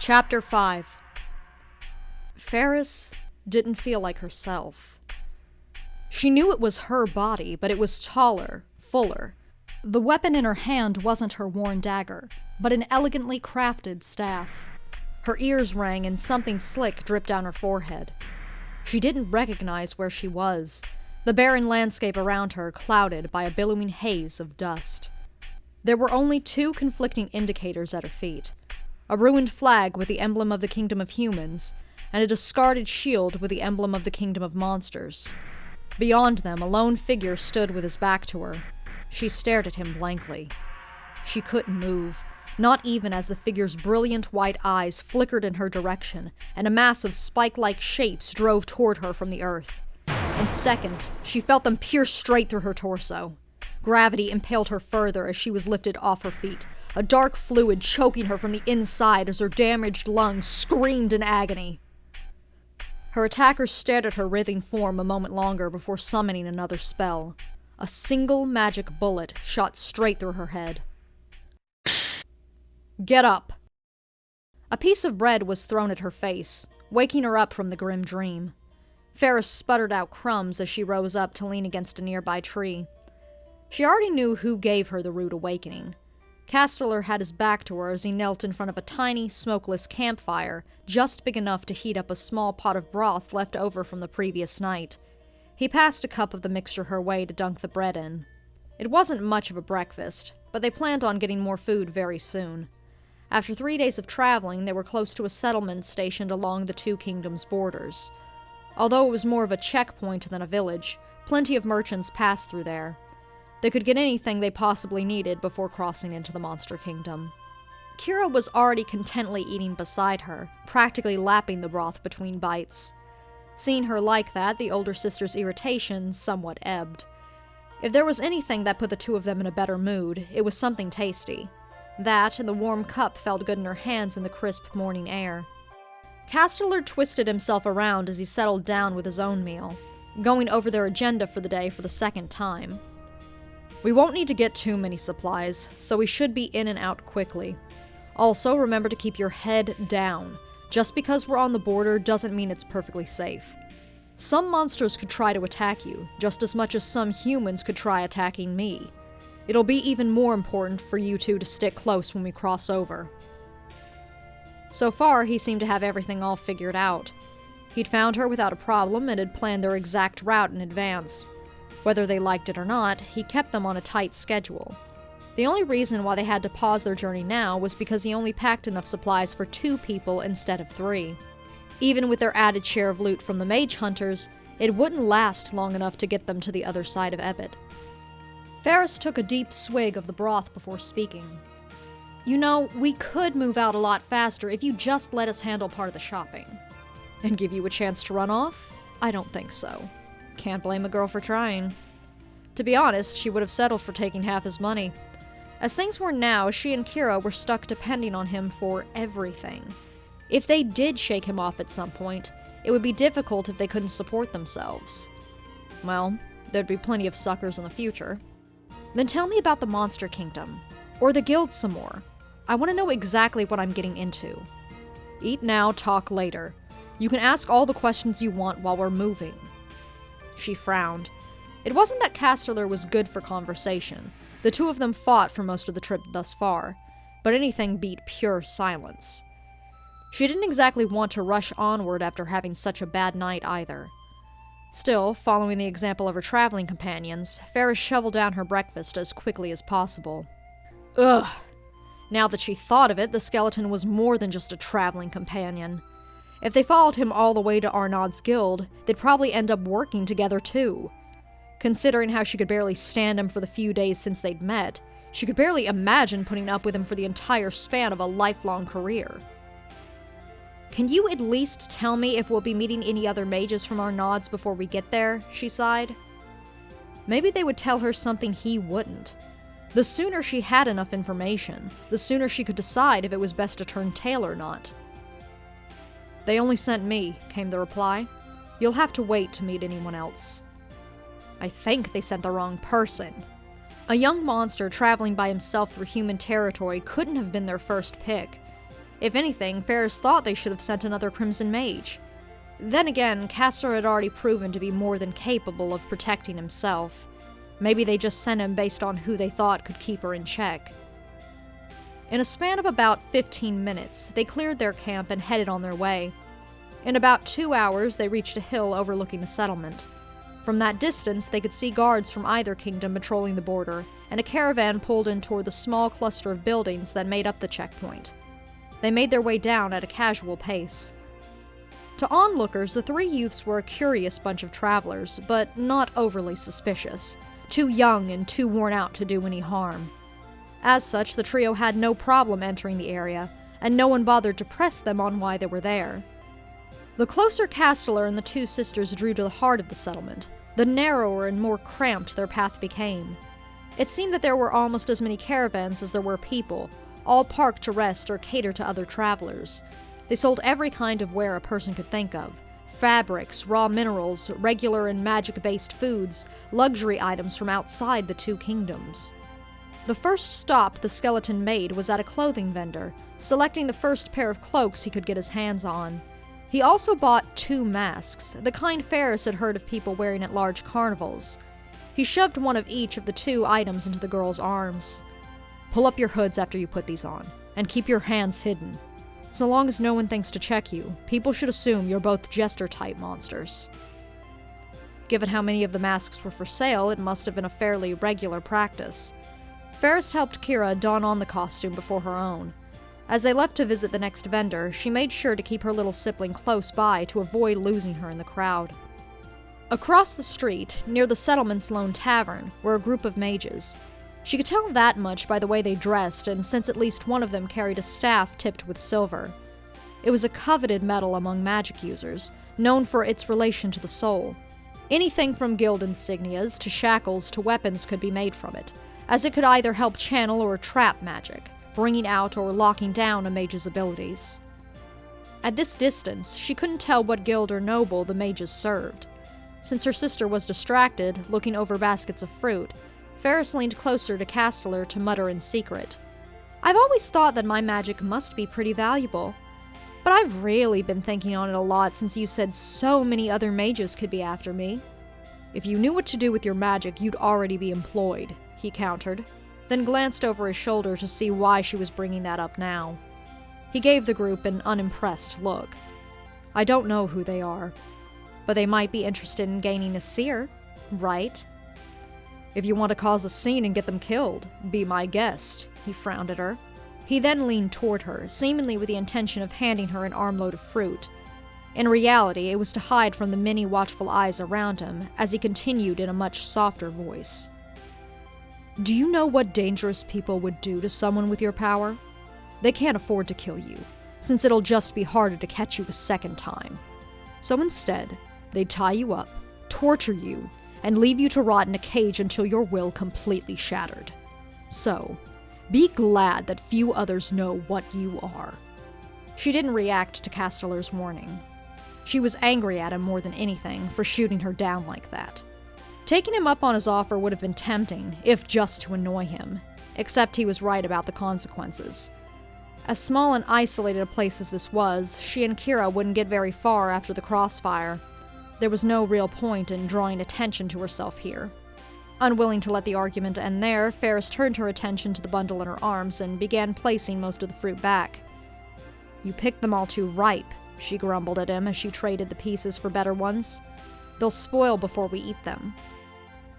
Chapter 5. Ferris didn't feel like herself. She knew it was her body, but it was taller, fuller. The weapon in her hand wasn't her worn dagger, but an elegantly crafted staff. Her ears rang and something slick dripped down her forehead. She didn't recognize where she was, the barren landscape around her clouded by a billowing haze of dust. There were only two conflicting indicators at her feet: a ruined flag with the emblem of the kingdom of humans, and a discarded shield with the emblem of the kingdom of monsters. Beyond them, a lone figure stood with his back to her. She stared at him blankly. She couldn't move, not even as the figure's brilliant white eyes flickered in her direction, and a mass of spike-like shapes drove toward her from the earth. In seconds, she felt them pierce straight through her torso. Gravity impaled her further as she was lifted off her feet, a dark fluid choking her from the inside as her damaged lungs screamed in agony. Her attackers stared at her writhing form a moment longer before summoning another spell. A single magic bullet shot straight through her head. "Get up!" A piece of bread was thrown at her face, waking her up from the grim dream. Ferris sputtered out crumbs as she rose up to lean against a nearby tree. She already knew who gave her the rude awakening. Castellar had his back to her as he knelt in front of a tiny, smokeless campfire, just big enough to heat up a small pot of broth left over from the previous night. He passed a cup of the mixture her way to dunk the bread in. It wasn't much of a breakfast, but they planned on getting more food very soon. After 3 days of traveling, they were close to a settlement stationed along the two kingdoms' borders. Although it was more of a checkpoint than a village, plenty of merchants passed through there. They could get anything they possibly needed before crossing into the Monster Kingdom. Kira was already contently eating beside her, practically lapping the broth between bites. Seeing her like that, the older sister's irritation somewhat ebbed. If there was anything that put the two of them in a better mood, it was something tasty. That, and the warm cup felt good in her hands in the crisp morning air. Castellar twisted himself around as he settled down with his own meal, going over their agenda for the day for the second time. "We won't need to get too many supplies, so we should be in and out quickly. Also, remember to keep your head down. Just because we're on the border doesn't mean it's perfectly safe. Some monsters could try to attack you, just as much as some humans could try attacking me. It'll be even more important for you two to stick close when we cross over." So far, he seemed to have everything all figured out. He'd found her without a problem and had planned their exact route in advance. Whether they liked it or not, he kept them on a tight schedule. The only reason why they had to pause their journey now was because he only packed enough supplies for 2 people instead of 3. Even with their added share of loot from the mage hunters, it wouldn't last long enough to get them to the other side of Ebott. Ferris took a deep swig of the broth before speaking. "You know, we could move out a lot faster if you just let us handle part of the shopping." "And give you a chance to run off? I don't think so. Can't blame a girl for trying." To be honest, she would have settled for taking half his money. As things were now, she and Kira were stuck depending on him for everything. If they did shake him off at some point, it would be difficult if they couldn't support themselves. Well, there'd be plenty of suckers in the future. "Then tell me about the Monster Kingdom. Or the Guild some more. I want to know exactly what I'm getting into." "Eat now, talk later. You can ask all the questions you want while we're moving." She frowned. It wasn't that Castellar was good for conversation. The two of them fought for most of the trip thus far, but anything beat pure silence. She didn't exactly want to rush onward after having such a bad night either. Still, following the example of her traveling companions, Ferris shoveled down her breakfast as quickly as possible. Ugh! Now that she thought of it, the skeleton was more than just a traveling companion. If they followed him all the way to Arnaud's Guild, they'd probably end up working together too. Considering how she could barely stand him for the few days since they'd met, she could barely imagine putting up with him for the entire span of a lifelong career. "Can you at least tell me if we'll be meeting any other mages from Arnaud's before we get there?" she sighed. Maybe they would tell her something he wouldn't. The sooner she had enough information, the sooner she could decide if it was best to turn tail or not. "They only sent me," came the reply. "You'll have to wait to meet anyone else." "I think they sent the wrong person." A young monster traveling by himself through human territory couldn't have been their first pick. If anything, Ferris thought they should have sent another Crimson Mage. Then again, Castellar had already proven to be more than capable of protecting himself. Maybe they just sent him based on who they thought could keep her in check. In a span of about 15 minutes, they cleared their camp and headed on their way. In about 2 hours, they reached a hill overlooking the settlement. From that distance, they could see guards from either kingdom patrolling the border, and a caravan pulled in toward the small cluster of buildings that made up the checkpoint. They made their way down at a casual pace. To onlookers, the three youths were a curious bunch of travelers, but not overly suspicious, too young and too worn out to do any harm. As such, the trio had no problem entering the area, and no one bothered to press them on why they were there. The closer Castellar and the two sisters drew to the heart of the settlement, the narrower and more cramped their path became. It seemed that there were almost as many caravans as there were people, all parked to rest or cater to other travelers. They sold every kind of ware a person could think of: fabrics, raw minerals, regular and magic-based foods, luxury items from outside the two kingdoms. The first stop the skeleton made was at a clothing vendor, selecting the first pair of cloaks he could get his hands on. He also bought 2 masks, the kind Ferris had heard of people wearing at large carnivals. He shoved one of each of the 2 items into the girl's arms. "Pull up your hoods after you put these on, and keep your hands hidden. So long as no one thinks to check you, people should assume you're both jester-type monsters." Given how many of the masks were for sale, it must have been a fairly regular practice. Ferris helped Kira don on the costume before her own. As they left to visit the next vendor, she made sure to keep her little sibling close by to avoid losing her in the crowd. Across the street, near the settlement's lone tavern, were a group of mages. She could tell that much by the way they dressed, and since at least one of them carried a staff tipped with silver. It was a coveted metal among magic users, known for its relation to the soul. Anything from guild insignias to shackles to weapons could be made from it, as it could either help channel or trap magic, bringing out or locking down a mage's abilities. At this distance, she couldn't tell what guild or noble the mages served. Since her sister was distracted, looking over baskets of fruit, Ferris leaned closer to Castellar to mutter in secret, "I've always thought that my magic must be pretty valuable, but I've really been thinking on it a lot since you said so many other mages could be after me." "If you knew what to do with your magic, you'd already be employed," he countered, then glanced over his shoulder to see why she was bringing that up now. He gave the group an unimpressed look. "I don't know who they are, but they might be interested in gaining a seer, right? If you want to cause a scene and get them killed, be my guest," he frowned at her. He then leaned toward her, seemingly with the intention of handing her an armload of fruit. In reality, it was to hide from the many watchful eyes around him, as he continued in a much softer voice. "Do you know what dangerous people would do to someone with your power? They can't afford to kill you, since it'll just be harder to catch you a second time. So instead, they'd tie you up, torture you, and leave you to rot in a cage until your will completely shattered. So, be glad that few others know what you are." She didn't react to Castellar's warning. She was angry at him more than anything for shooting her down like that. Taking him up on his offer would have been tempting, if just to annoy him, except he was right about the consequences. As small and isolated a place as this was, she and Kira wouldn't get very far after the crossfire. There was no real point in drawing attention to herself here. Unwilling to let the argument end there, Ferris turned her attention to the bundle in her arms and began placing most of the fruit back. "You picked them all too ripe," she grumbled at him as she traded the pieces for better ones. "They'll spoil before we eat them."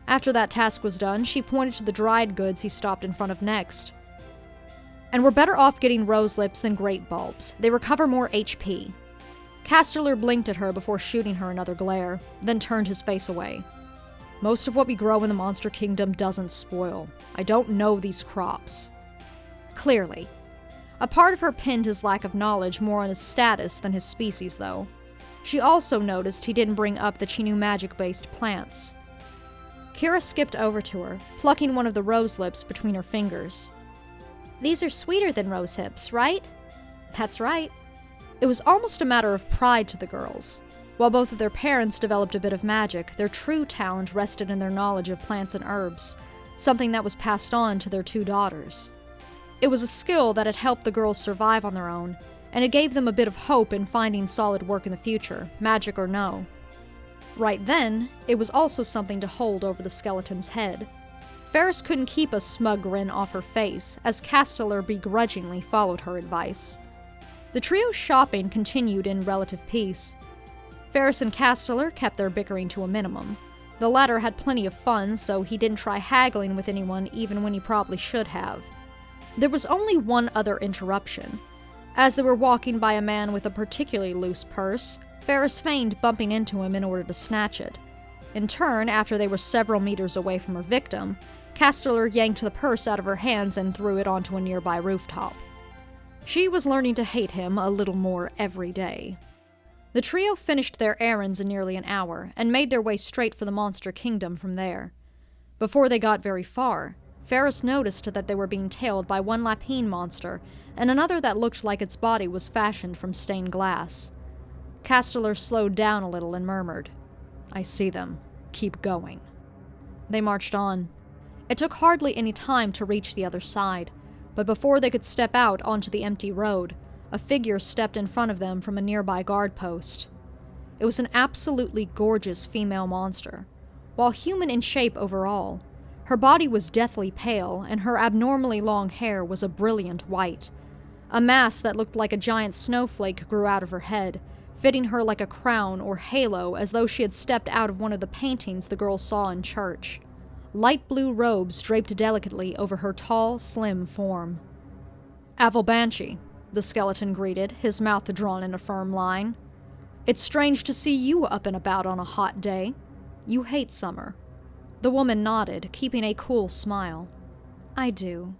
After that task was done, she pointed to the dried goods he stopped in front of next. "And we're better off getting rose lips than grape bulbs. They recover more HP." Castellar blinked at her before shooting her another glare, then turned his face away. "Most of what we grow in the Monster Kingdom doesn't spoil. I don't know these crops." Clearly. A part of her pinned his lack of knowledge more on his status than his species, though. She also noticed he didn't bring up that she knew magic-based plants. Kira skipped over to her, plucking one of the rose lips between her fingers. "These are sweeter than rose hips, right?" "That's right." It was almost a matter of pride to the girls. While both of their parents developed a bit of magic, their true talent rested in their knowledge of plants and herbs, something that was passed on to their 2 daughters. It was a skill that had helped the girls survive on their own, and it gave them a bit of hope in finding solid work in the future, magic or no. Right then, it was also something to hold over the skeleton's head. Ferris couldn't keep a smug grin off her face, as Castellar begrudgingly followed her advice. The trio's shopping continued in relative peace. Ferris and Castellar kept their bickering to a minimum. The latter had plenty of fun, so he didn't try haggling with anyone even when he probably should have. There was only one other interruption. As they were walking by a man with a particularly loose purse, Ferris feigned bumping into him in order to snatch it. In turn, after they were several meters away from her victim, Castellar yanked the purse out of her hands and threw it onto a nearby rooftop. She was learning to hate him a little more every day. The trio finished their errands in nearly an hour, and made their way straight for the Monster Kingdom from there. Before they got very far, Ferris noticed that they were being tailed by one lapine monster, and another that looked like its body was fashioned from stained glass. Castellar slowed down a little and murmured, "I see them. Keep going." They marched on. It took hardly any time to reach the other side, but before they could step out onto the empty road, a figure stepped in front of them from a nearby guard post. It was an absolutely gorgeous female monster. While human in shape overall, her body was deathly pale, and her abnormally long hair was a brilliant white. A mass that looked like a giant snowflake grew out of her head, fitting her like a crown or halo, as though she had stepped out of one of the paintings the girl saw in church. Light blue robes draped delicately over her tall, slim form. "Avalbanshee," the skeleton greeted, his mouth drawn in a firm line. "It's strange to see you up and about on a hot day. You hate summer." The woman nodded, keeping a cool smile. "I do.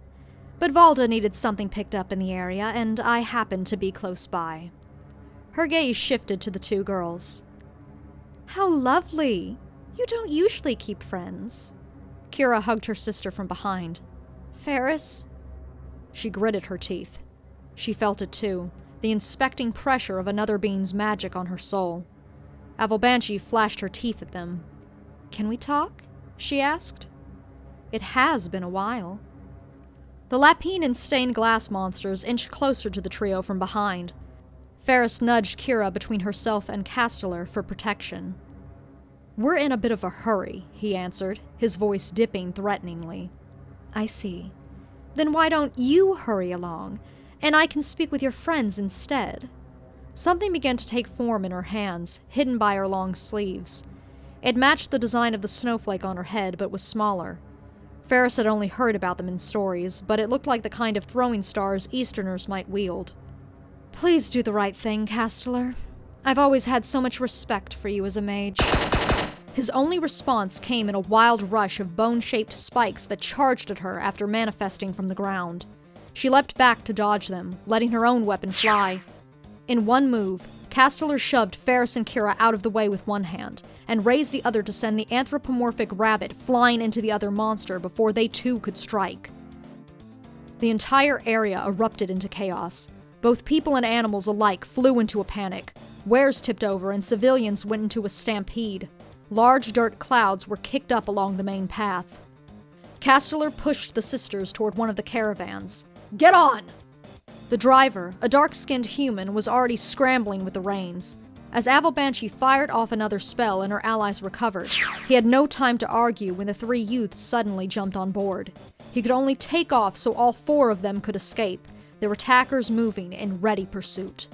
But Valda needed something picked up in the area, and I happened to be close by." Her gaze shifted to the two girls. "How lovely! You don't usually keep friends." Kira hugged her sister from behind. "Ferris?" She gritted her teeth. She felt it too, the inspecting pressure of another being's magic on her soul. Avalbanshee flashed her teeth at them. "Can we talk?" she asked. "It has been a while." The lapine and stained glass monsters inched closer to the trio from behind. Ferris nudged Kira between herself and Castellar for protection. "We're in a bit of a hurry," he answered, his voice dipping threateningly. "I see. Then why don't you hurry along, and I can speak with your friends instead?" Something began to take form in her hands, hidden by her long sleeves. It matched the design of the snowflake on her head, but was smaller. Ferris had only heard about them in stories, but it looked like the kind of throwing stars Easterners might wield. "Please do the right thing, Castellar. I've always had so much respect for you as a mage." His only response came in a wild rush of bone-shaped spikes that charged at her after manifesting from the ground. She leapt back to dodge them, letting her own weapon fly. In one move, Castellar shoved Ferris and Kira out of the way with one hand, and raised the other to send the anthropomorphic rabbit flying into the other monster before they too could strike. The entire area erupted into chaos. Both people and animals alike flew into a panic. Wares tipped over and civilians went into a stampede. Large dirt clouds were kicked up along the main path. Castellar pushed the sisters toward one of the caravans. "Get on!" The driver, a dark-skinned human, was already scrambling with the reins. As Avalbanshee fired off another spell and her allies recovered, he had no time to argue when the three youths suddenly jumped on board. He could only take off so all four of them could escape, their attackers moving in ready pursuit.